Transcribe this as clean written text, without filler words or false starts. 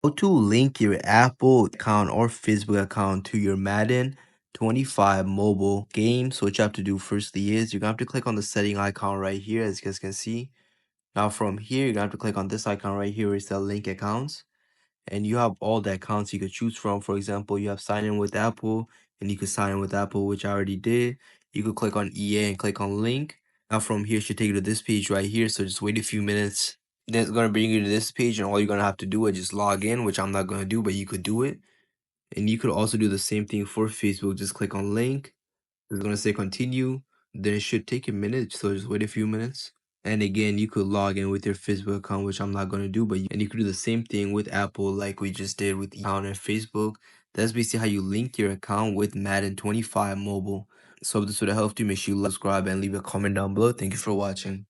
How to link your Apple account or Facebook account to your Madden 25 mobile game. So what you have to do firstly is you're gonna have to click on the setting icon right here, as you guys can see. Now from here, you're gonna have to click on this icon right here where it says link accounts. And you have all the accounts you could choose from. For example, you have sign in with Apple, and you could sign in with Apple, which I already did. You could click on EA and click on link. Now from here, it should take you to this page right here. So just wait a few minutes. Then it's gonna bring you to this page, and all you're gonna have to do is just log in, which I'm not gonna do, but you could do it. And you could also do the same thing for Facebook. Just click on link. It's gonna say continue. Then it should take a minute, so just wait a few minutes. And again, you could log in with your Facebook account, which I'm not gonna do, but you could do the same thing with Apple, like we just did with account and Facebook. That's basically how you link your account with Madden 25 mobile. So if this would have helped you, make sure you like, subscribe, and leave a comment down below. Thank you for watching.